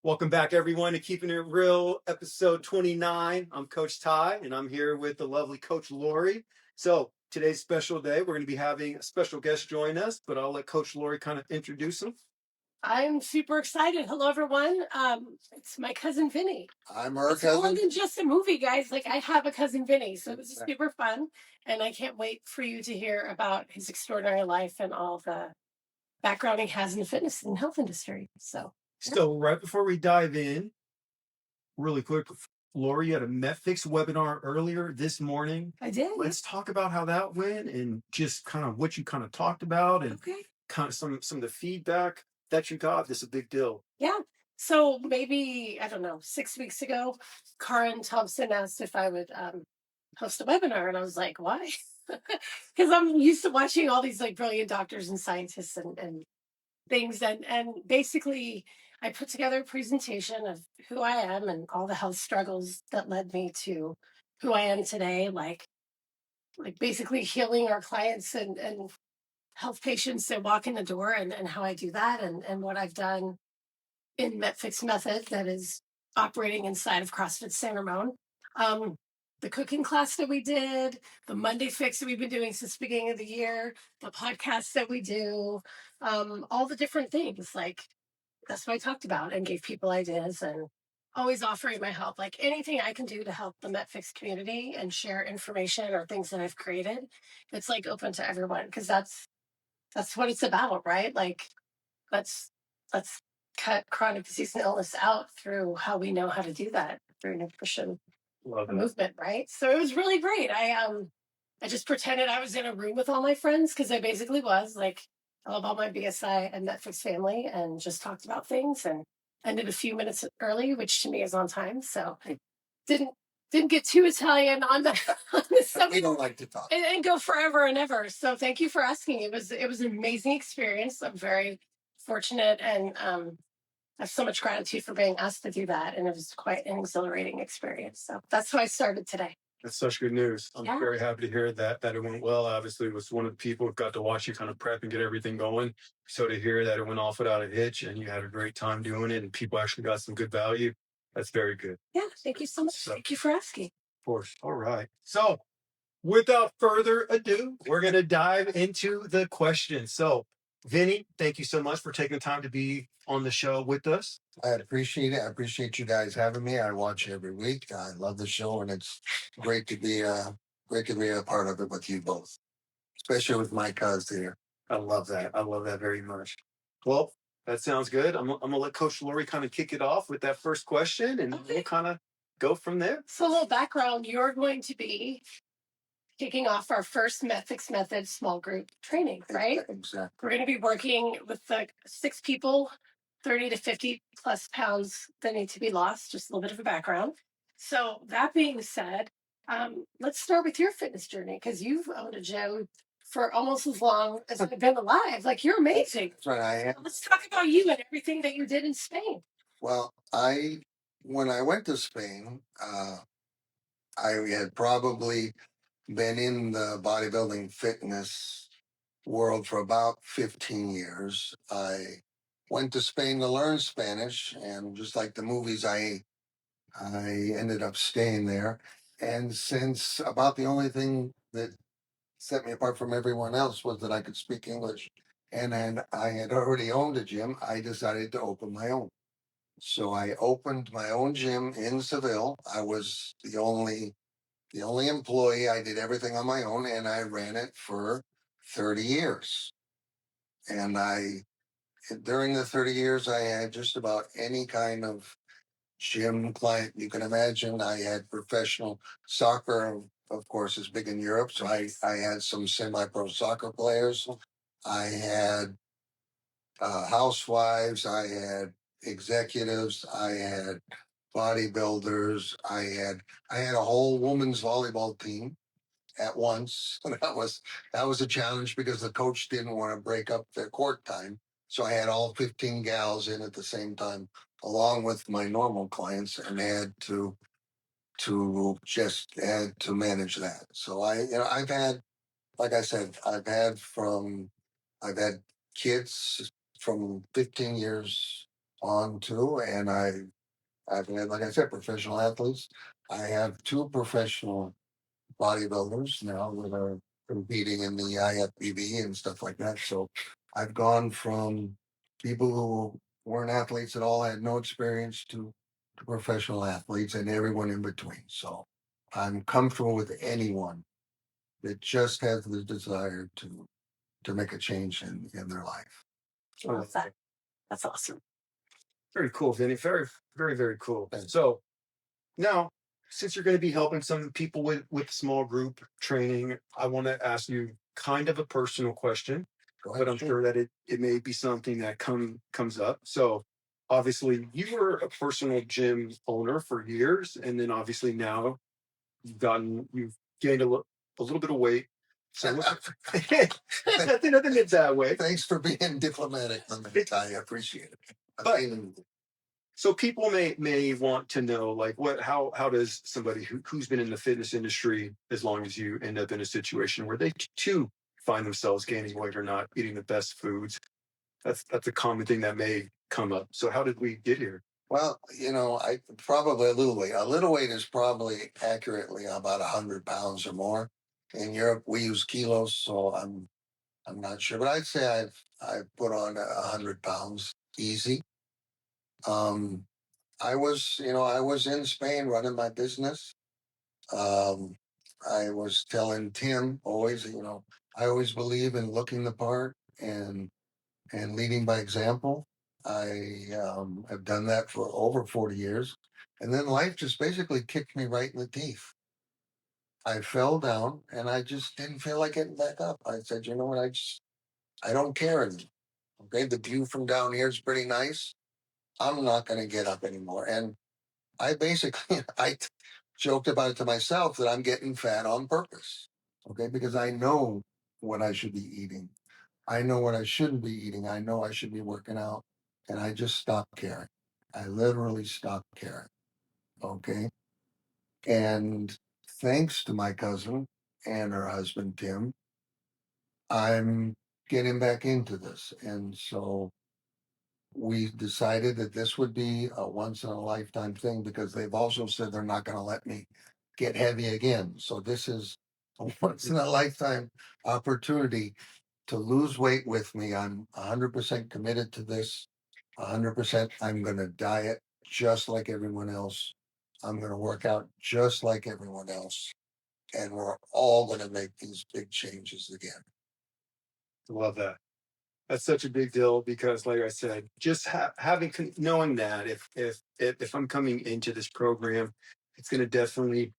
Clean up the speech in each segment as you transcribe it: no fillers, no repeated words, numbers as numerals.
Welcome back, everyone, to Keeping It Real, episode 29. I'm Coach Ty, and I'm here with the lovely Coach Lori. So today's special day. We're going to be having a special guest join us, but I'll let Coach Lori kind of introduce him. I'm super excited. Hello, everyone. It's my cousin Vinny. I'm her It's more cousin. than just a movie, guys. Like, I have a cousin Vinny, so this is super fun, and I can't wait for you to hear about his extraordinary life and all the background he has in the fitness and health industry. So right before we dive in, really quick, Lori, you had a MetFix webinar earlier this morning. I did. Let's talk about how that went and just kind of what you kind of talked about and Okay. kind of some of the feedback that you got. This is a big deal. Yeah. So maybe, I don't know, 6 weeks ago, Karen Thompson asked if I would host a webinar. And I was like, why? Because I'm used to watching all these like brilliant doctors and scientists and things. And basically, I put together a presentation of who I am and all the health struggles that led me to who I am today, like basically healing our clients and health patients that walk in the door and how I do that and what I've done in MetFix Method that is operating inside of CrossFit San Ramon. The cooking class that we did, the Monday Fix that we've been doing since the beginning of the year, the podcasts that we do, all the different things. Like, that's what I talked about and gave people ideas and always offering my help. Like, anything I can do to help the MetFix community and share information or things that I've created, it's like open to everyone because that's what it's about, right? Like, let's cut chronic disease and illness out through how we know how to do that through nutrition and movement, right? So it was really great. I just pretended I was in a room with all my friends because I basically was like all about my BSI and Netflix family and just talked about things and ended a few minutes early, which to me is on time. So I didn't get too Italian on the subject. We don't like to talk. And go forever and ever. So thank you for asking. It was an amazing experience. I'm very fortunate and I have so much gratitude for being asked to do that. And it was quite an exhilarating experience. So that's how I started today. That's such good news. I'm Yeah. very happy to hear that it went well. Obviously, was one of the people who got to watch you kind of prep and get everything going. So to hear that it went off without a hitch and you had a great time doing it and people actually got some good value, that's very good. Yeah, thank you so much. Thank you for asking. Of course. All right. So without further ado, we're going to dive into the questions. So Vinny, thank you so much for taking the time to be on the show with us. I appreciate it. I appreciate you guys having me. I watch every week. I love the show, and it's great to be a part of it with you both, especially with my cuz here. I love that. I love that very much. Well, that sounds good. I'm gonna let Coach Lori kind of kick it off with that first question, and we'll kind of go from there. So a little background: you're going to be kicking off our first MetFix Method small group training, right? Exactly. We're going to be working with like 6 people, 30 to 50 plus pounds that need to be lost. Just a little bit of a background. So that being said, let's start with your fitness journey because you've owned a gym for almost as long as I've been alive. Like, you're amazing. That's right. I am. Let's talk about you and everything that you did in Spain. Well, when I went to Spain, I had probably been in the bodybuilding fitness world for about 15 years. I went to Spain to learn Spanish, and just like the movies, I ended up staying there. And since about the only thing that set me apart from everyone else was that I could speak English, and then I had already owned a gym, I decided to open my own. So I opened my own gym in Seville. I was the only employee. I did everything on my own, and I ran it for 30 years. And during the 30 years, I had just about any kind of gym client you can imagine. I had professional soccer, of course, is big in Europe. So I had some semi-pro soccer players. I had housewives. I had executives. I had bodybuilders. I had a whole women's volleyball team at once. That was a challenge because the coach didn't want to break up their court time. So I had all 15 gals in at the same time, along with my normal clients, and had to manage that. So I've had, like I said, I've had kids from 15 years on to, and I've had, like I said, professional athletes. I have two professional bodybuilders now that are competing in the IFBB and stuff like that. So I've gone from people who weren't athletes at all, had no experience, to professional athletes and everyone in between. So I'm comfortable with anyone that just has the desire to make a change in their life. I love that. That's awesome. Very cool, Vinny. Very, very, very cool. Thanks. So now, since you're going to be helping some people with small group training, I want to ask you kind of a personal question, Go ahead, but I'm sure that it may be something that comes up. So obviously you were a personal gym owner for years, and then obviously now you've gained a little bit of weight. So nothing it's that way. Thanks for being diplomatic on that, Ty. I appreciate it. But so people may want to know, like, how does somebody who's been in the fitness industry as long as you end up in a situation where they too find themselves gaining weight or not eating the best foods? That's a common thing that may come up. So how did we get here? Well, I probably a little weight. A little weight is probably accurately about 100 pounds or more. In Europe, we use kilos, so I'm not sure, but I'd say I've put on 100 pounds easy. I was in Spain running my business. Um, I was telling Tim always, I always believe in looking the part and leading by example. I have done that for over 40 years. And then life just basically kicked me right in the teeth. I fell down and I just didn't feel like getting back up. I said, you know what? I don't care anymore. Okay. The view from down here is pretty nice. I'm not going to get up anymore. And I basically, joked about it to myself that I'm getting fat on purpose. Okay. Because I know what I should be eating. I know what I shouldn't be eating. I know I should be working out. And I just stopped caring. I literally stopped caring. Okay. And thanks to my cousin and her husband, Tim, I'm getting back into this. And so we decided that this would be a once in a lifetime thing because they've also said they're not going to let me get heavy again. So this is a once in a lifetime opportunity to lose weight with me. I'm 100% committed to this. 100%. I'm going to diet just like everyone else. I'm going to work out just like everyone else. And we're all going to make these big changes again. Love that. That's such a big deal because, like I said, just knowing that if I'm coming into this program, it's going to definitely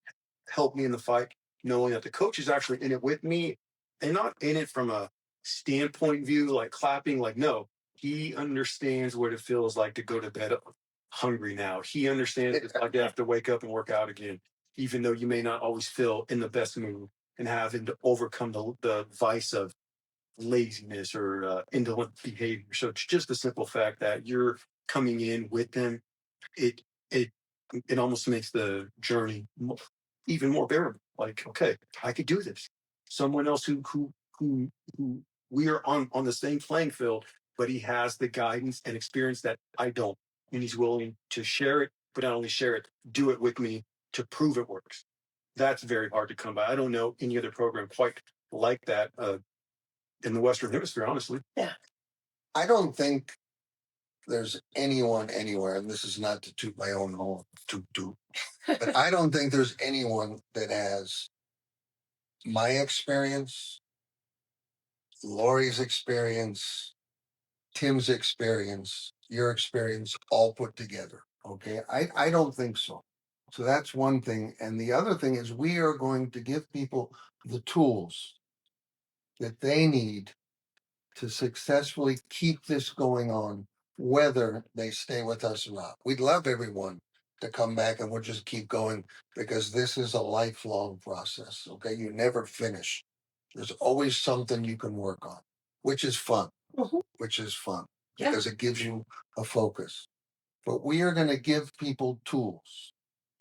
help me in the fight. Knowing that the coach is actually in it with me, and not in it from a standpoint view, like clapping. Like, no, he understands what it feels like to go to bed hungry. Now he understands it's like to have to wake up and work out again, even though you may not always feel in the best mood and having to overcome the vice of laziness or indolent behavior. So it's just the simple fact that you're coming in with them. It it it almost makes the journey even more bearable. Like, okay, I could do this. Someone else who we are on the same playing field, but he has the guidance and experience that I don't, and he's willing to share it. But not only share it, do it with me to prove it works. That's very hard to come by. I don't know any other program quite like that in the Western Hemisphere, honestly. Yeah. I don't think there's anyone anywhere, and this is not to toot my own horn, but I don't think there's anyone that has my experience, Lori's experience, Tim's experience, your experience all put together. Okay. I don't think so. So that's one thing. And the other thing is we are going to give people the tools that they need to successfully keep this going on, whether they stay with us or not. We'd love everyone to come back and we'll just keep going because this is a lifelong process. Okay. You never finish. There's always something you can work on, which is fun, which is fun because it gives you a focus. But we are going to give people tools.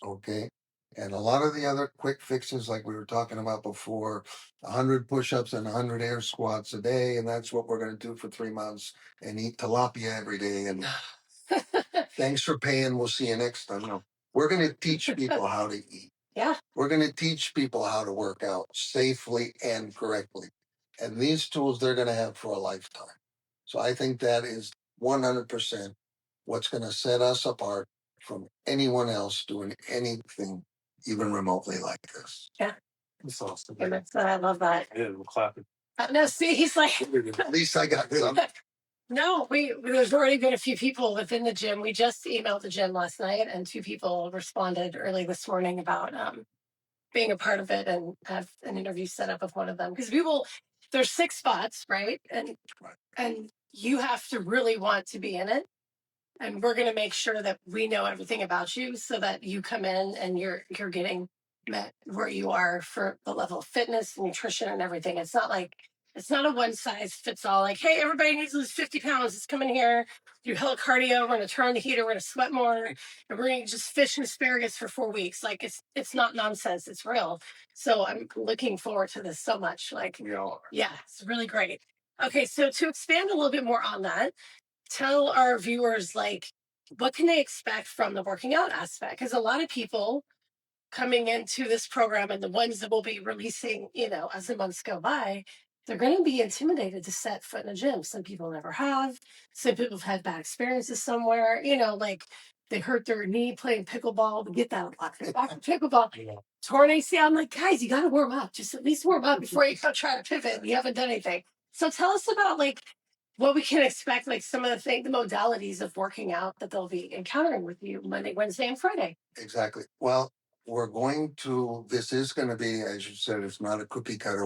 Okay. And a lot of the other quick fixes, like we were talking about before, 100 push-ups and 100 air squats a day, and that's what we're going to do for 3 months, and eat tilapia every day, and Thanks for paying. We'll see you next time. No, we're going to teach people how to eat. Yeah. We're going to teach people how to work out safely and correctly. And these tools they're going to have for a lifetime. So I think that is 100% what's going to set us apart from anyone else doing anything even remotely like this. Yeah. That's awesome. And I love that. Yeah, we're clapping. No, see, he's like, At least I got some. no, there's already been a few people within the gym. We just emailed the gym last night, and 2 people responded early this morning about being a part of it and have an interview set up with one of them. Because there's 6 spots, right? And you have to really want to be in it. And we're going to make sure that we know everything about you so that you come in and you're getting met where you are for the level of fitness, nutrition, and everything. It's not a one size fits all. Like, hey, everybody needs to lose 50 pounds. Let's come in here, do hella cardio. We're going to turn on the heater. We're going to sweat more, and we're going to just fish and asparagus for 4 weeks. Like, it's not nonsense. It's real. So I'm looking forward to this so much. Like, yeah, it's really great. Okay, so to expand a little bit more on that, tell our viewers, like, what can they expect from the working out aspect? Because a lot of people coming into this program, and the ones that will be releasing, as the months go by, they're going to be intimidated to set foot in a gym. Some people never have. Some people have had bad experiences somewhere, like they hurt their knee playing pickleball. We get that a lot. Pickleball. Torn ACL. I'm like, guys, you got to warm up. Just at least warm up before you go try to pivot. You haven't done anything. So tell us about, like, what we can expect, like some of the modalities of working out that they'll be encountering with you Monday, Wednesday, and Friday. Exactly. Well, this is going to be, as you said, it's not a cookie cutter.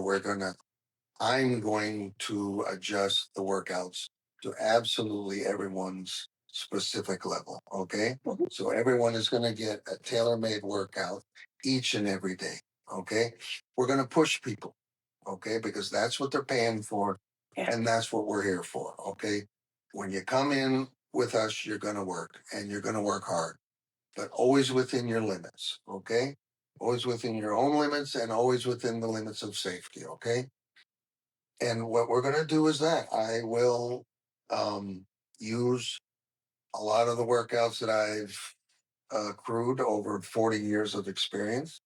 I'm going to adjust the workouts to absolutely everyone's specific level. Okay. Mhm. So everyone is going to get a tailor-made workout each and every day. Okay. We're going to push people. Okay. Because that's what they're paying for. Yeah. And that's what we're here for. Okay. When you come in with us, you're going to work and you're going to work hard, but always within your limits. Okay. Always within your own limits and always within the limits of safety. Okay. And what we're going to do is that I will use a lot of the workouts that I've accrued over 40 years of experience.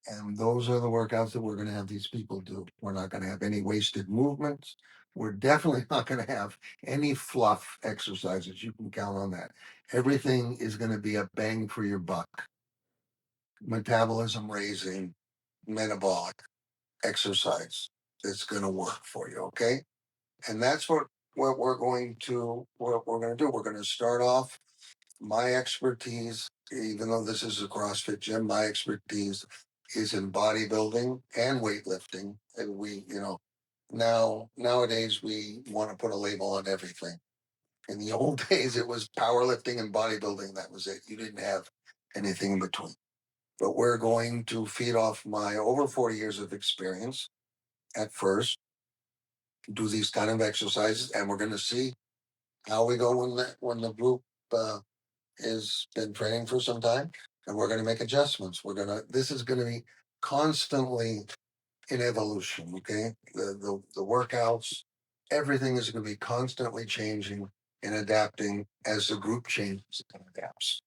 And those are the workouts that we're going to have these people do. We're not going to have any wasted movements. We're definitely not going to have any fluff exercises. You can count on that. Everything is going to be a bang for your buck. Metabolism raising, metabolic exercise that's going to work for you. Okay. And that's what we're going to do. We're going to start off. My expertise, even though this is a CrossFit gym, my expertise is in bodybuilding and weightlifting. And nowadays we want to put a label on everything. In the old days, it was powerlifting and bodybuilding. That was it. You didn't have anything in between. But we're going to feed off my over 40 years of experience at first, do these kind of exercises, and we're going to see how we go when the group has been training for some time, and we're going to make adjustments. This is going to be constantly in evolution. Okay, the workouts, everything is going to be constantly changing and adapting as the group changes and adapts.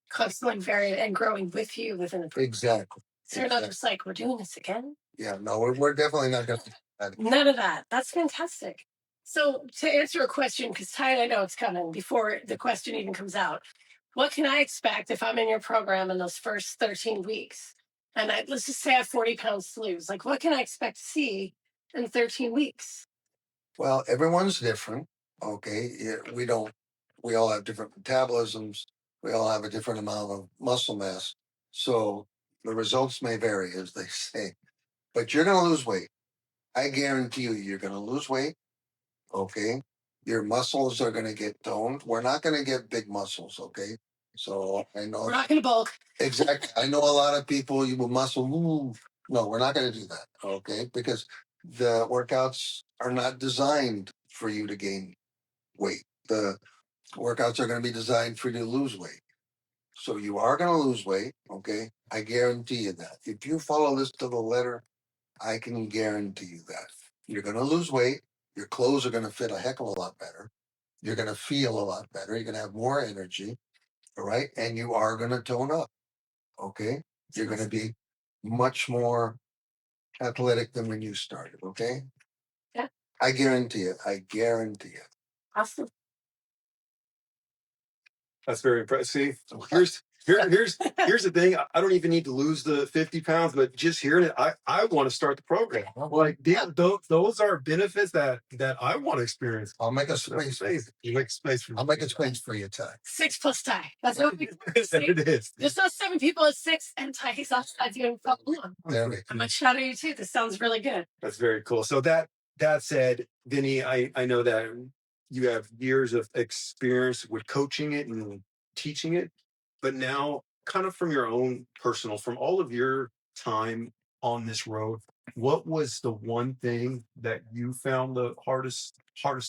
Constantly varying and growing with you within the group. Exactly. So you're not just like, we're doing this again. Yeah, no, we're definitely not going to. None of that. That's fantastic. So to answer a question, because Ty and I know it's coming before the question even comes out, what can I expect if I'm in your program in those first 13 weeks? And let's just say I have 40 pounds to lose. Like, what can I expect to see in 13 weeks? Well, everyone's different. Okay. We all have different metabolisms. We all have a different amount of muscle mass. So the results may vary, as they say, but you're going to lose weight. I guarantee you're going to lose weight. Okay. Your muscles are going to get toned. We're not going to get big muscles. Okay. So I know we're not going to bulk. Exactly. I know a lot of people, you will muscle move. No, we're not going to do that. Okay. Because the workouts are not designed for you to gain weight. The workouts are going to be designed for you to lose weight. So you are going to lose weight. Okay. I guarantee you that. If you follow this to the letter, I can guarantee you that. You're going to lose weight. Your clothes are going to fit a heck of a lot better. You're going to feel a lot better. You're going to have more energy. All right. And you are going to tone up. Okay. You're going to be much more athletic than when you started. Okay. Yeah. I guarantee it. I guarantee it. Awesome. That's very impressive. Here's the thing. I don't even need to lose the 50 pounds, but just hearing it, I want to start the program. Like those are benefits that I want to experience. I'll make a space. You make space for me. I'll make a space for you, Ty. 6 plus Ty. That's what we It is. There's those 7 people at 6, and Ty, he's outside doing along. There we I'm gonna shout at you too. This sounds really good. That's very cool. So that said, Vinny, I know that you have years of experience with coaching it and teaching it, but now kind of from your own personal, from all of your time on this road, what was the one thing that you found the hardest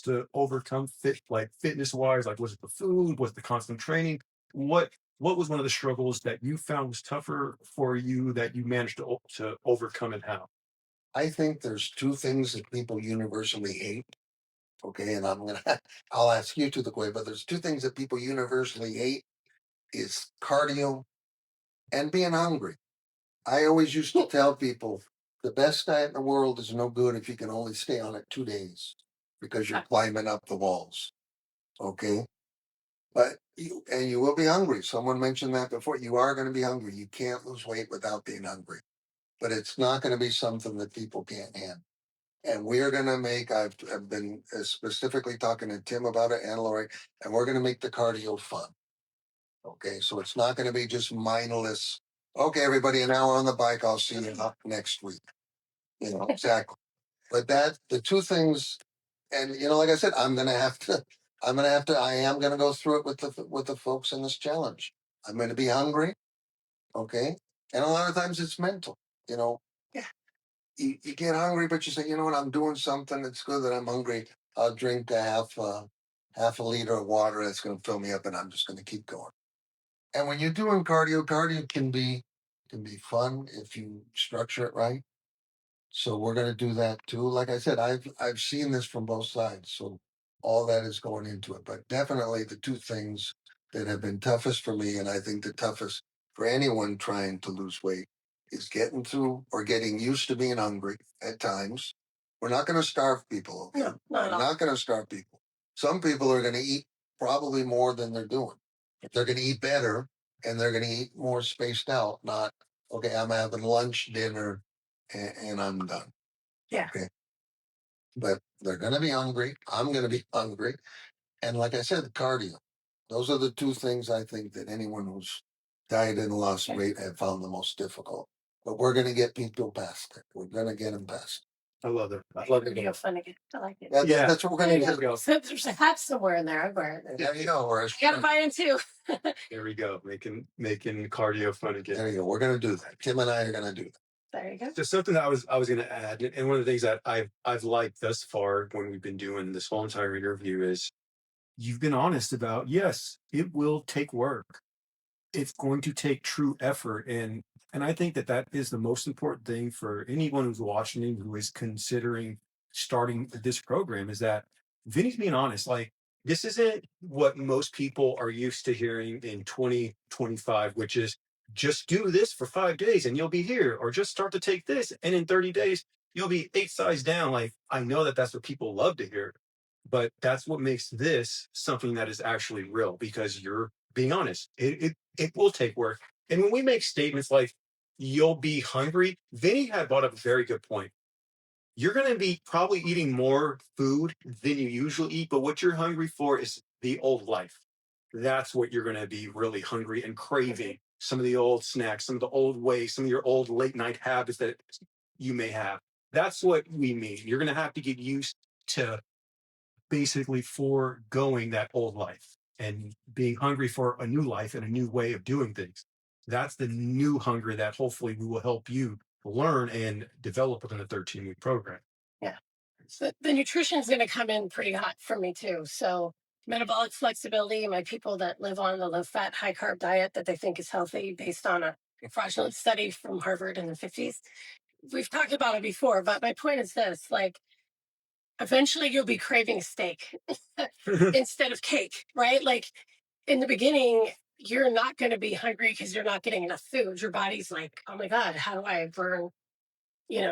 to overcome fitness wise? Like, was it the food? Was it the constant training? What was one of the struggles that you found was tougher for you that you managed to overcome, and how? I think there's 2 things that people universally hate. Okay, and I'll ask you to the way, but there's 2 things that people universally hate is cardio and being hungry. I always used to tell people the best diet in the world is no good if you can only stay on it 2 days because you're climbing up the walls. Okay, but you will be hungry. Someone mentioned that before. You are going to be hungry. You can't lose weight without being hungry, but it's not going to be something that people can't handle. And we're going to make, I've been specifically talking to Tim about it and Lori, and we're going to make the cardio fun. Okay, so it's not going to be just mindless. Okay, everybody, an hour on the bike. I'll see you next week. Exactly. But the 2 things, and like I said, I am going to go through it with the folks in this challenge. I'm going to be hungry. Okay. And a lot of times it's mental, yeah. You get hungry, but you say, you know what, I'm doing something. It's good that I'm hungry. I'll drink half a liter of water. That's going to fill me up, and I'm just going to keep going. And when you're doing cardio can be fun if you structure it right. So we're going to do that too. Like I said, I've seen this from both sides. So all that is going into it. But definitely the 2 things that have been toughest for me, and I think the toughest for anyone trying to lose weight, is getting through or getting used to being hungry at times. We're not going to starve people. Okay? No, we're not going to starve people. Some people are going to eat probably more than they're doing. They're going to eat better, and they're going to eat more spaced out. Not, okay, I'm having lunch, dinner, and I'm done. Yeah. Okay. But they're going to be hungry. I'm going to be hungry. And like I said, cardio. Those are the 2 things I think that anyone who's dieted and lost weight have found the most difficult. But we're going to get people past it. We're going to get them past I love it. I love it. Video fun again. I like it. it. That's what we're going to do. So there's a hat somewhere in there. I wear it. There you go. I gotta buy it too. There we go. Making cardio fun again. There you go. We're going to do that. Tim and I are going to do that. There you go. Just something that I was going to add, and one of the things that I've liked thus far when we've been doing this whole entire interview is you've been honest about, yes, it will take work. It's going to take true effort, and I think that is the most important thing for anyone who's watching and who is considering starting this program, is that Vinny's being honest. Like, this isn't what most people are used to hearing in 2025, which is just do this for 5 days and you'll be here, or just start to take this and in 30 days you'll be 8 size down. Like, I know that that's what people love to hear, but that's what makes this something that is actually real, because you're being honest. It will take work. And when we make statements like you'll be hungry, Vinny had brought up a very good point. You're going to be probably eating more food than you usually eat, but what you're hungry for is the old life. That's what you're going to be really hungry and craving. Some of the old snacks, some of the old ways, some of your old late night habits that you may have. That's what we mean. You're going to have to get used to basically foregoing that old life and being hungry for a new life and a new way of doing things. That's the new hunger that hopefully we will help you learn and develop within a 13-week program. Yeah. So the nutrition is going to come in pretty hot for me too. So metabolic flexibility, my people that live on the low fat, high carb diet that they think is healthy based on a fraudulent study from Harvard in the 50s. We've talked about it before, but my point is this, like, eventually you'll be craving steak instead of cake, right? Like in the beginning, you're not going to be hungry because you're not getting enough food. Your body's like, oh my God, how do I burn,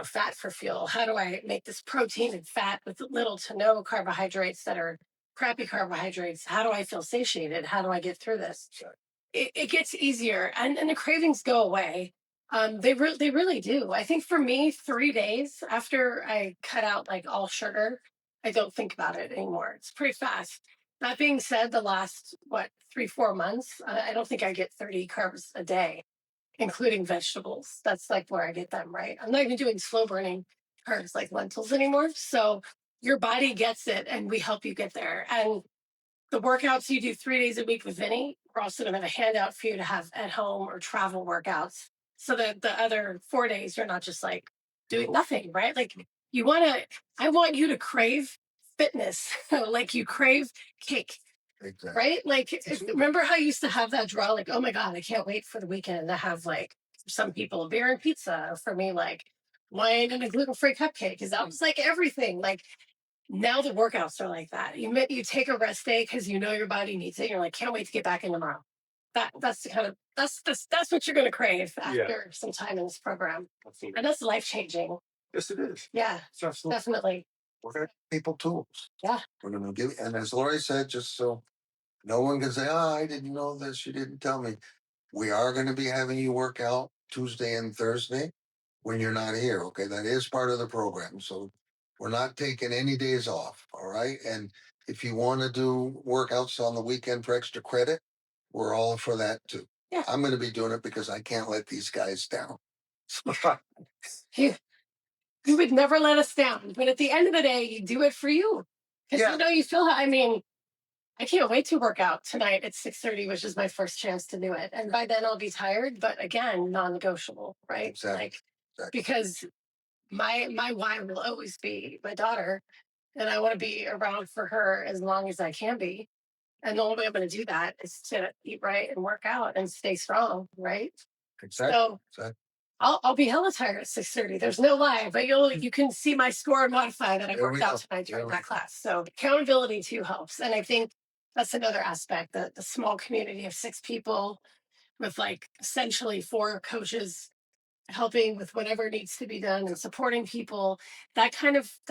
fat for fuel? How do I make this protein and fat with little to no carbohydrates that are crappy carbohydrates? How do I feel satiated? How do I get through this? Sure. It gets easier, and the cravings go away. They really do. I think for me, 3 days after I cut out like all sugar, I don't think about it anymore. It's pretty fast. That being said, the last 3-4 months, I don't think I get 30 carbs a day, including vegetables. That's like where I get them, right? I'm not even doing slow burning carbs like lentils anymore. So your body gets it, and we help you get there. And the workouts you do 3 days a week with Vinny, we're also going to have a handout for you to have at home or travel workouts, so that the other 4 days you're not just like doing nothing, right? Like I want you to crave fitness, like you crave cake, Exactly. right? Like, remember how you used to have that draw, like, oh my God, I can't wait for the weekend to have, like, for some people, a beer and pizza, or for me, like, wine and a gluten-free cupcake, because that was like everything. Like, now the workouts are like that. You take a rest day because you know your body needs it. You're like, can't wait to get back in tomorrow. That's the kind of that's what you're going to crave after some time in this program, and that's life changing. Yes, it is. Yeah, definitely. We're going to give people tools. Yeah, We're going to give, and as Lori said, just so no one can say, "Oh, I didn't know this. You didn't tell me." We are going to be having you work out Tuesday and Thursday when you're not here. Okay, that is part of the program. So we're not taking any days off. All right, and if you want to do workouts on the weekend for extra credit, we're all for that too. Yeah. I'm going to be doing it because I can't let these guys down. you you would never let us down, but at the end of the day, you do it for you, because Yeah. you feel. I mean, I can't wait to work out tonight at 6:30, which is my first chance to do it. And by then I'll be tired, but again, non-negotiable, right? Exactly. Like, Exactly. because my why will always be my daughter, and I want to be around for her as long as I can be. And the only way I'm going to do that is to eat right and work out and stay strong, right? Exactly. So Exactly. I'll be hella tired at 6:30. There's no lie, but you can see my score and modify that I There worked we out go. tonight during There we that go. class. So accountability too helps, and I think that's another aspect. The small community of 6 people with like essentially 4 coaches helping with whatever needs to be done and supporting people. That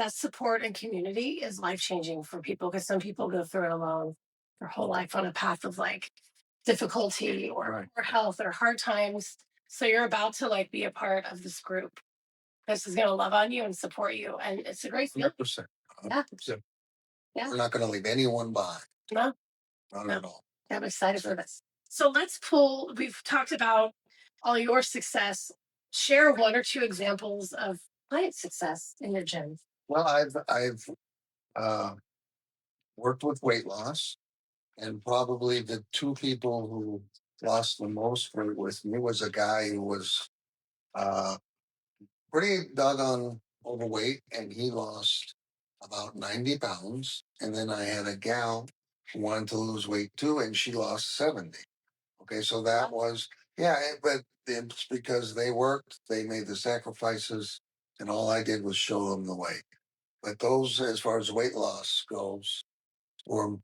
support and community is life changing for people, because some people go through it alone their whole life on a path of like difficulty or Right. poor health or hard times. So you're about to like be a part of this group. This is going to love on you and support you, and it's a great feeling. 100%. Yeah. 100%. Yeah. We're not going to leave anyone behind. No, Not no. at all. I'm excited for this. So let's pull. We've talked about all your success. Share 1 or 2 examples of client success in your gym. Well, I've uh, worked with weight loss, and probably the 2 people who lost the most weight with me was a guy who was uh, pretty doggone overweight, and he lost about 90 pounds. And then I had a gal who wanted to lose weight too, and she lost 70. Okay, so that was, yeah, but it's because they worked, they made the sacrifices, and all I did was show them the way. But those, as far as weight loss goes, were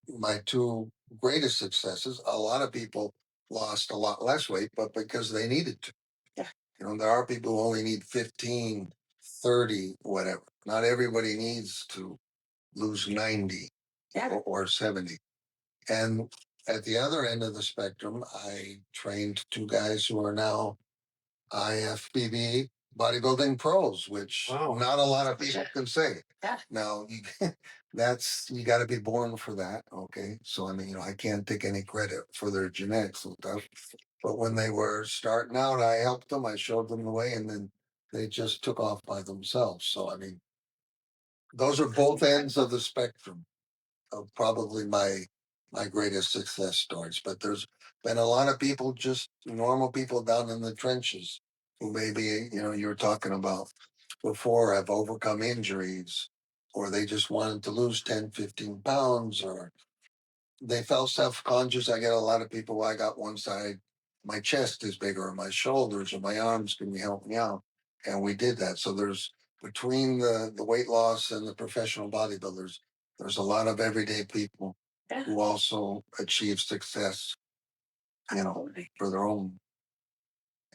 my 2 greatest successes. A lot of people lost a lot less weight, but because they needed to. Yeah. There are people who only need 15, 30, whatever. Not everybody needs to lose 90 Yeah. or 70. And at the other end of the spectrum, I trained 2 guys who are now IFBB bodybuilding pros, which not a lot of people can say. Yeah. Now, you got to be born for that. Okay. So, I mean, I can't take any credit for their genetics and stuff. But when they were starting out, I helped them, I showed them the way, and then they just took off by themselves. So, I mean, those are both ends of the spectrum of probably my greatest success stories. But there's been a lot of people, just normal people down in the trenches, who maybe you were talking about before, have overcome injuries, or they just wanted to lose 10, 15 pounds, or they felt self-conscious. I get a lot of people, I got one side, my chest is bigger, or my shoulders or my arms, can you help me out? And we did that. So there's between the weight loss and the professional bodybuilders, there's a lot of everyday people who also achieve success, for their own.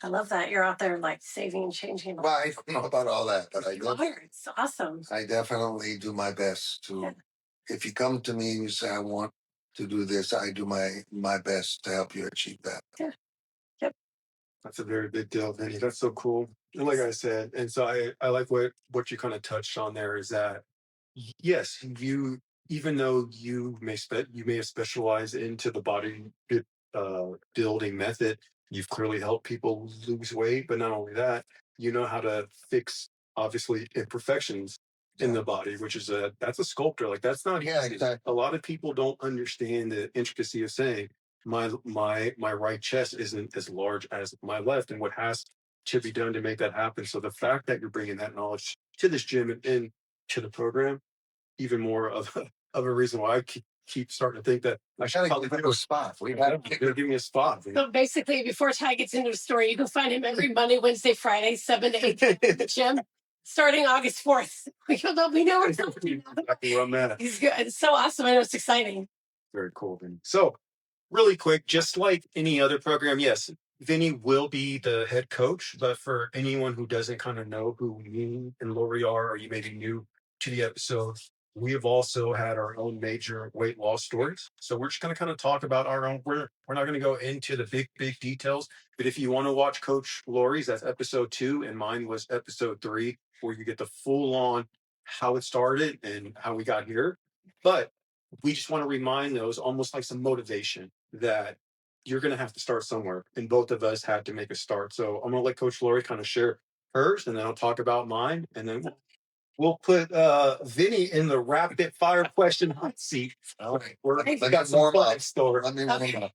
I love that you're out there like saving and changing. Well, I don't know about all that, but It's awesome. I definitely do my best to. Yeah. If you come to me and you say I want to do this, I do my best to help you achieve that. Yeah. Yep. That's a very big deal, Vinny. That's so cool. And like I said, and so I like what you kind of touched on there is that yes, you even though you may have specialized into the building method, you've clearly helped people lose weight, but not only that, you know how to fix obviously imperfections in the body, which is that's a sculptor. Like that's not easy. Exactly. A lot of people don't understand the intricacy of saying my right chest isn't as large as my left, and what has to be done to make that happen. So the fact that you're bringing that knowledge to this gym and to the program, even more of a reason why I keep starting to think that I should probably give a spot. We got to give me a spot. So basically, before Ty gets into the story, you can find him every Monday, Wednesday, Friday, 7 to 8 at the gym, starting August 4th. We know where Exactly where I'm at. He's good. It's so awesome. I know it's exciting. Very cool, Vinny. So, really quick, just like any other program, yes, Vinny will be the head coach. But for anyone who doesn't kind of know who me and Lori are, or you may be new to the episode, we have also had our own major weight loss stories. So we're just going to kind of talk about our own. We're not going to go into the big details. But if you want to watch Coach Lori's, that's episode 2, and mine was episode 3, where you get the full on how it started and how we got here. But we just want to remind those almost like some motivation that you're going to have to start somewhere. And both of us had to make a start. So I'm going to let Coach Lori kind of share hers, and then I'll talk about mine. And then we'll put Vinny in the rapid fire question hot seat. All right. We got some more fun story. Okay.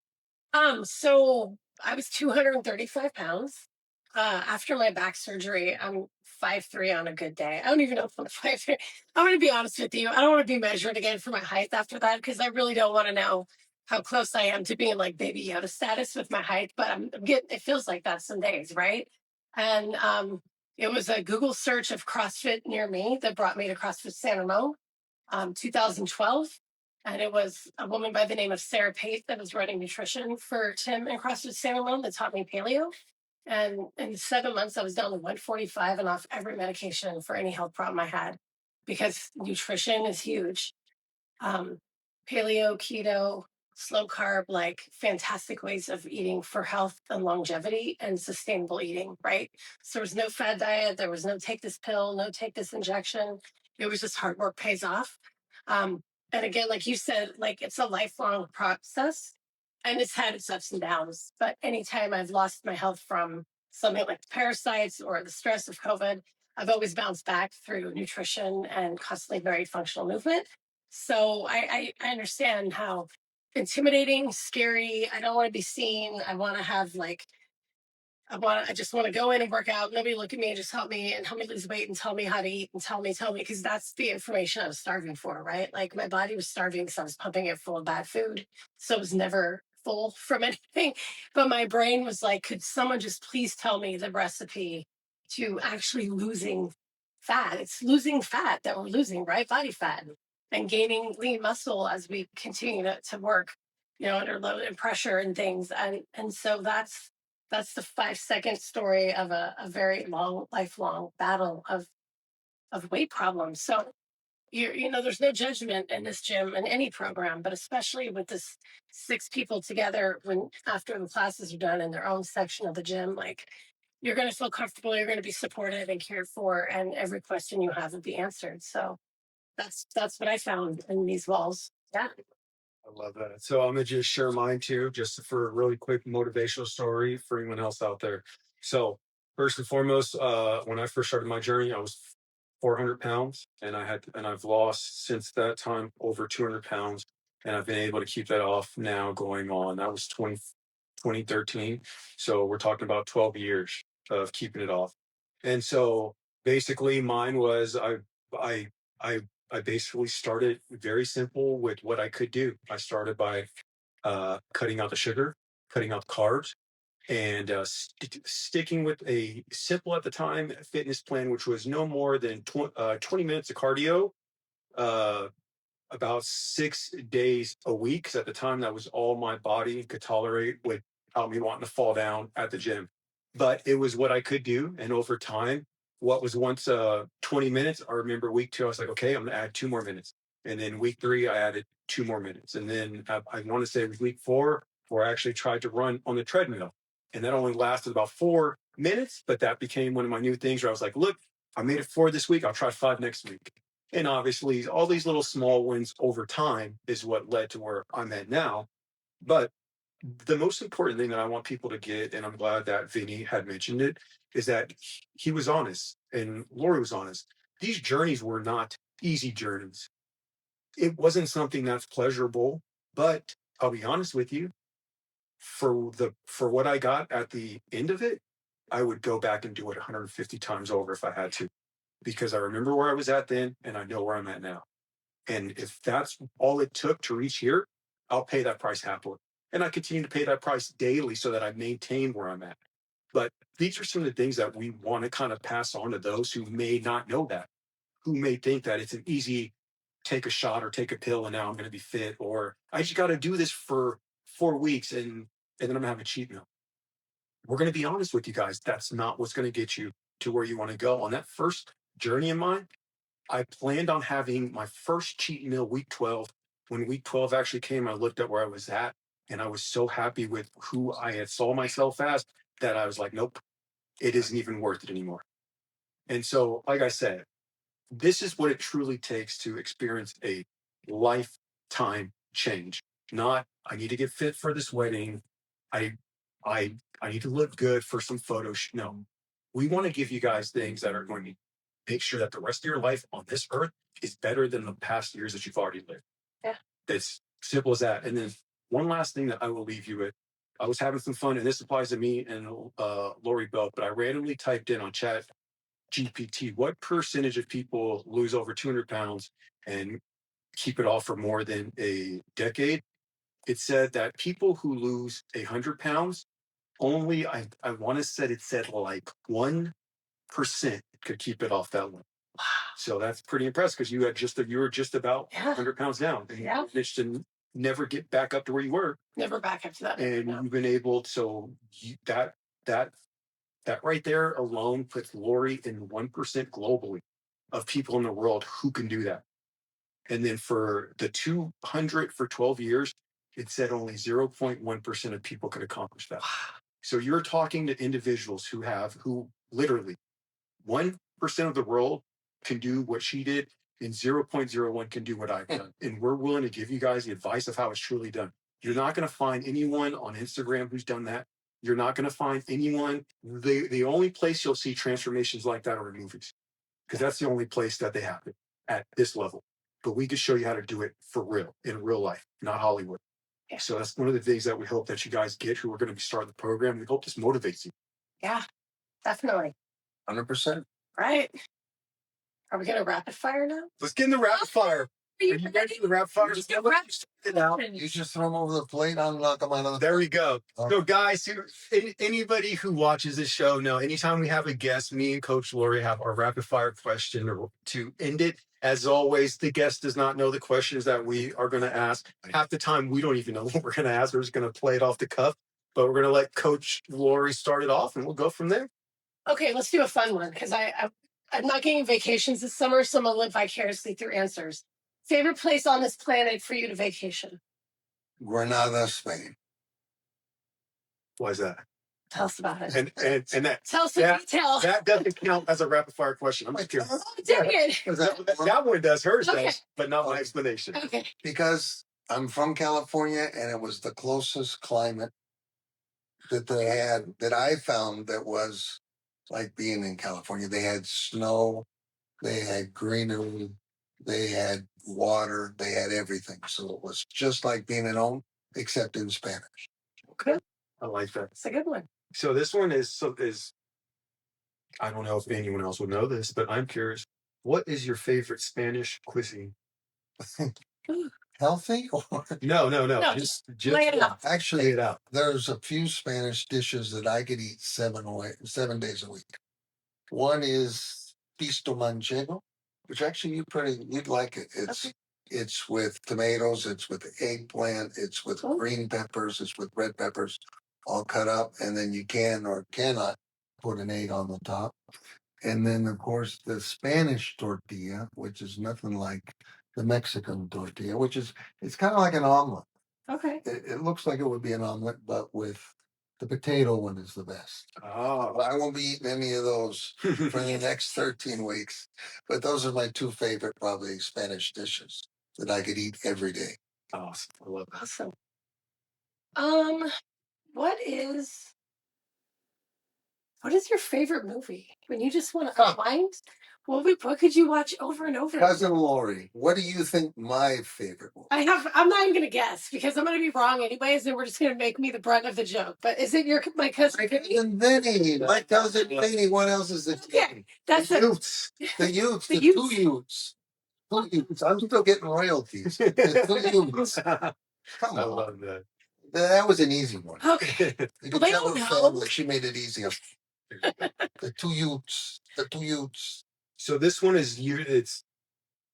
So I was 235 pounds. After my back surgery, I'm 5'3" on a good day. I don't even know if I'm 5'3". I'm going to be honest with you. I don't want to be measured again for my height after that because I really don't want to know how close I am to being like Baby Yoda status with my height. But I'm getting. It feels like that some days, right? And it was a Google search of CrossFit near me that brought me to CrossFit San Ramon, 2012. And it was a woman by the name of Sarah Pate that was running nutrition for Tim and CrossFit San Ramon that taught me paleo. And in 7 months, I was down to 145 and off every medication for any health problem I had because nutrition is huge. Paleo, keto, slow carb, like fantastic ways of eating for health and longevity and sustainable eating, right? So there was no fad diet. There was no take this pill, no take this injection. It was just hard work pays off. And again, like you said, like it's a lifelong process and it's had its ups and downs. But anytime I've lost my health from something like parasites or the stress of COVID, I've always bounced back through nutrition and constantly varied functional movement. So I understand how intimidating, scary. I don't want to be seen. I want to have like I just want to go in and work out. Nobody look at me and just help me lose weight and tell me how to eat and tell me, because that's the information I was starving for, right? Like my body was starving because I was pumping it full of bad food. So it was never full from anything. But my brain was like, could someone just please tell me the recipe to actually losing fat? It's losing fat that we're losing, right? Body fat and gaining lean muscle as we continue to work, under load and pressure and things. And so that's the 5-second story of a very long, lifelong battle of weight problems. So there's no judgment in this gym in any program, but especially with this 6 people together when after the classes are done in their own section of the gym, like you're going to feel comfortable, you're going to be supported and cared for, and every question you have will be answered. So that's what I found in these walls. Yeah. I love that. So I'm gonna just share mine too, just for a really quick motivational story for anyone else out there. So first and foremost, when I first started my journey, I was 400 pounds, and I've lost since that time over 200 pounds, and I've been able to keep that off now going on. That was 2013. So we're talking about 12 years of keeping it off. And so basically mine was I I I basically started very simple with what I could do. I started by cutting out the sugar, cutting out the carbs, and sticking with a simple at the time fitness plan, which was no more than 20 minutes of cardio, uh, about 6 days a week. Because at the time, that was all my body could tolerate without me wanting to fall down at the gym. But it was what I could do. And over time, what was once 20 minutes, I remember week 2, I was like, okay, I'm going to add 2 more minutes. And then week 3, I added 2 more minutes. And then I want to say it was week 4, where I actually tried to run on the treadmill. And that only lasted about 4 minutes. But that became one of my new things where I was like, look, I made it 4 this week. I'll try 5 next week. And obviously, all these little small wins over time is what led to where I'm at now. But the most important thing that I want people to get, and I'm glad that Vinny had mentioned it, is that he was honest and Lori was honest. These journeys were not easy journeys. It wasn't something that's pleasurable, but I'll be honest with you, for what I got at the end of it, I would go back and do it 150 times over if I had to, because I remember where I was at then and I know where I'm at now. And if that's all it took to reach here, I'll pay that price happily. And I continue to pay that price daily so that I maintain where I'm at. But these are some of the things that we want to kind of pass on to those who may not know that, who may think that it's an easy take a shot or take a pill and now I'm going to be fit, or I just got to do this for 4 weeks and then I'm going to have a cheat meal. We're going to be honest with you guys. That's not what's going to get you to where you want to go. On that first journey of mine, I planned on having my first cheat meal week 12. When week 12 actually came, I looked at where I was at and I was so happy with who I had saw myself as that I was like, nope, it isn't even worth it anymore. And so, like I said, this is what it truly takes to experience a lifetime change. Not, I need to get fit for this wedding. I I I need to look good for some photos. No. We want to give you guys things that are going to make sure that the rest of your life on this earth is better than the past years that you've already lived. Yeah. It's simple as that. And then one last thing that I will leave you with. I was having some fun, and this applies to me and Lori both, but I randomly typed in on chat GPT, what percentage of people lose over 200 pounds and keep it off for more than a decade? It said that people who lose 100 pounds, only I want to said it said like 1% could keep it off that one. So that's pretty impressive because you were just about 100 pounds down and you managed to never get back up to where you were. Never back up to that. And you've been able to, that right there alone puts Lori in 1% globally of people in the world who can do that. And then for the 200 for 12 years, it said only 0.1% of people could accomplish that. So you're talking to individuals who literally 1% of the world can do what she did, and 0.01 can do what I've done. And we're willing to give you guys the advice of how it's truly done. You're not going to find anyone on Instagram who's done that. You're not going to find anyone. The only place you'll see transformations like that are in movies, because that's the only place that they happen at this level. But we can show you how to do it for real, in real life, not Hollywood. Yeah. So that's one of the things that we hope that you guys get who are going to be starting the program. We hope this motivates you. Yeah, definitely. 100%. Right. Are we going to rapid fire now? Let's get in the rapid fire. Are you ready for the rapid fire? Just Just get rapid it out. You just throw them over the plate. I'll knock them out of the. There we go. So, guys, anybody who watches this show know anytime we have a guest, me and Coach Lori have our rapid fire question to end it. As always, the guest does not know the questions that we are going to ask. Half the time, we don't even know what we're going to ask. We're just going to play it off the cuff. But we're going to let Coach Lori start it off, and we'll go from there. Okay, let's do a fun one because I'm not getting vacations this summer, so I'm going to live vicariously through answers. Favorite place on this planet for you to vacation? Granada, Spain. Why is that? Tell us about it. And that Tell us the detail. that doesn't count as a rapid fire question. I'm just curious. Oh, dang it. That one does, hers Okay. does, but not my explanation. Okay. Because I'm from California and it was the closest climate that they had that I found that was like being in California. They had snow, they had greenery, they had water, they had everything. So it was just like being at home, except in Spanish. Okay. I like that. It's a good one. So this one is I don't know if anyone else would know this, but I'm curious. What is your favorite Spanish cuisine? healthy or No, Just lay it out. lay actually, it out. there's a few Spanish dishes that I could eat 7 days a week. One is pisto manchego, which actually you'd like it. Okay. It's with tomatoes, it's with eggplant, it's with Oh. green peppers, it's with red peppers, all cut up, and then you can or cannot put an egg on the top. And then of course the Spanish tortilla, which is nothing like the Mexican tortilla, it's kind of like an omelet. Okay. It looks like it would be an omelet, but with the potato one is the best. Oh, Well, I won't be eating any of those for the next 13 weeks. But those are my two favorite, probably Spanish dishes that I could eat every day. awesome. I love that. Awesome. What is your favorite movie? When you just want to unwind, what could you watch over and over? Cousin Lori, what do you think my favorite was? I'm not even gonna guess because I'm gonna be wrong anyways, and we're just gonna make me the brunt of the joke. But is it my cousin Vinny? My cousin Vinny. What else is it? Okay, that's the it. Utes. The Utes. The The two Utes. 2 Utes. I'm still getting royalties. The 2 Utes. Come I on. love that. That was an easy one. Okay. You Well, can they tell don't her know. family. She made it easier. The 2 Utes. The 2 Utes. So this one is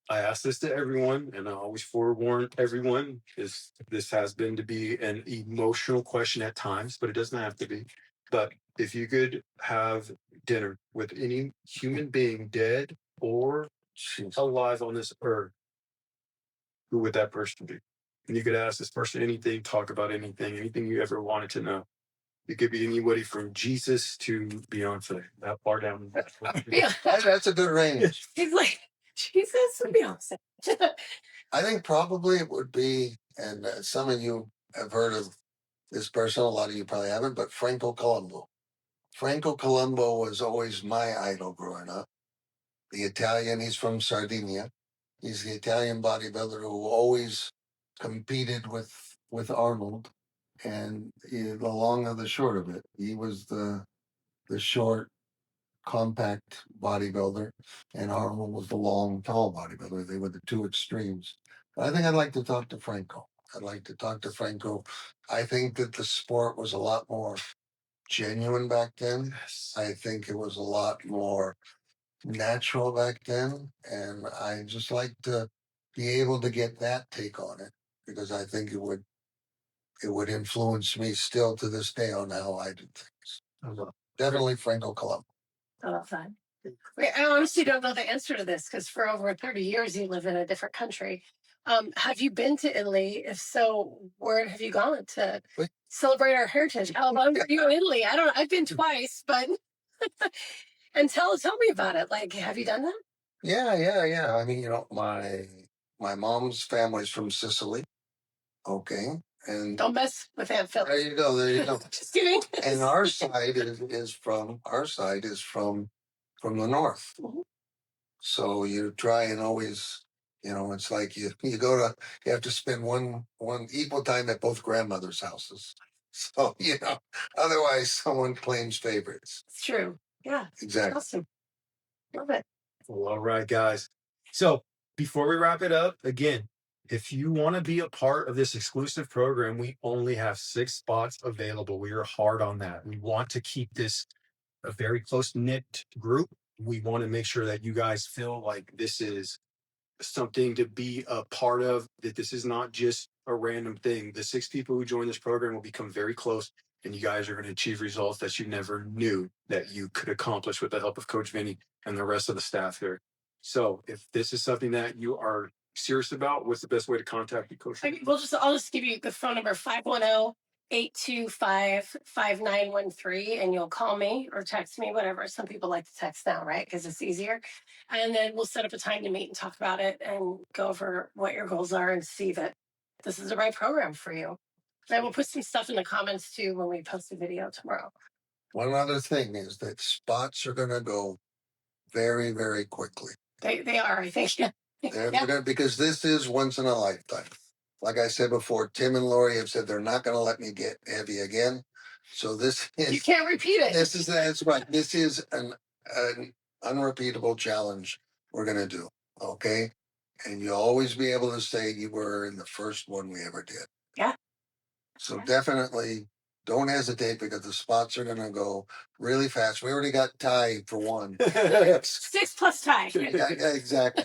I ask this to everyone, and I always forewarn everyone: this has been to be an emotional question at times, but it doesn't have to be. But if you could have dinner with any human being, dead or alive on this earth, who would that person be? And you could ask this person anything, talk about anything you ever wanted to know. It could be anybody from Jesus to Beyonce, that far down. Yeah. That's a good range. He's like Jesus and Beyonce. I think probably it would be, and some of you have heard of this person, a lot of you probably haven't, but Franco Colombo. Franco Colombo was always my idol growing up. The Italian, he's from Sardinia. He's the Italian bodybuilder who always competed with Arnold. And the long and the short of it, he was the short, compact bodybuilder, and Arnold was the long, tall bodybuilder. They were the two extremes. But I think I'd like to talk to Franco. I'd like to talk to Franco. I think that the sport was a lot more genuine back then. Yes. I think it was a lot more natural back then. And I just like to be able to get that take on it because I think it would influence me still to this day on how I do things. Definitely Franco Colombo. I love that. I honestly don't know the answer to this because for over 30 years you live in a different country. Have you been to Italy? If so, where have you gone to celebrate our heritage? How long were you in Italy? I've been twice, but and tell me about it. Like, have you done that? Yeah. I mean, my mom's family's from Sicily. Okay. And don't mess with Aunt Phil. There you go. Just kidding. And our side is from the north. Mm-hmm. So you try and always, it's like you have to spend one equal time at both grandmothers' houses. So, otherwise someone claims favorites. It's true. Yeah. Exactly. Awesome. Love it. Well, all right, guys. So before we wrap it up, again, if you want to be a part of this exclusive program, we only have 6 spots available. We are hard on that. We want to keep this a very close-knit group. We want to make sure that you guys feel like this is something to be a part of, that this is not just a random thing. The 6 people who join this program will become very close, and you guys are going to achieve results that you never knew that you could accomplish with the help of Coach Vinny and the rest of the staff here. So if this is something that you are serious about, what's the best way to contact you, Coach? I'll just give you the phone number 510-825-5913, and you'll call me or text me, whatever. Some people like to text now, right? Because it's easier. And then we'll set up a time to meet and talk about it and go over what your goals are and see that this is the right program for you. And we'll put some stuff in the comments too when we post a video tomorrow. One other thing is that spots are going to go very, very quickly. They are, I think. Because this is once in a lifetime. Like I said before, Tim and Lori have said they're not going to let me get heavy again. So this is, you can't repeat it. That's right. This is an unrepeatable challenge we're going to do. Okay. and you'll always be able to say you were in the first one we ever did. Yeah. So definitely don't hesitate, because the spots are going to go really fast. We already got Ty for one. 6 plus Ty. Yeah, exactly.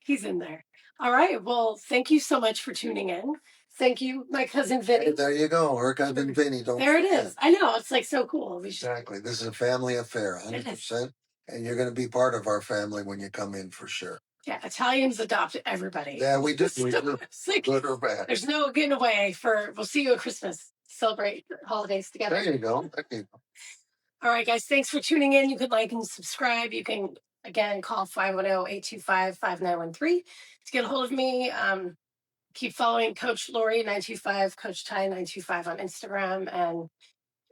He's in there. All right. Well, thank you so much for tuning in. Thank you, my cousin Vinny. Hey, there you go. Her cousin Vinny. Don't There it forget. is. I know. It's like so cool. Exactly. This is a family affair, 100%. And you're going to be part of our family when you come in, for sure. Yeah, Italians adopt everybody. Yeah, we do. We So do. it's like, Good or bad. there's no getting away. We'll see you at Christmas. Celebrate holidays together. There you go. There you go. All right, guys. Thanks for tuning in. You can like and subscribe. You can, again, call 510-825-5913 to get a hold of me. Keep following Coach Lori 925, Coach Ty 925 on Instagram. And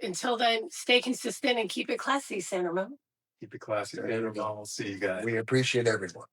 until then, stay consistent and keep it classy, San Ramon. Keep it classy. And we'll see you guys. We appreciate everyone.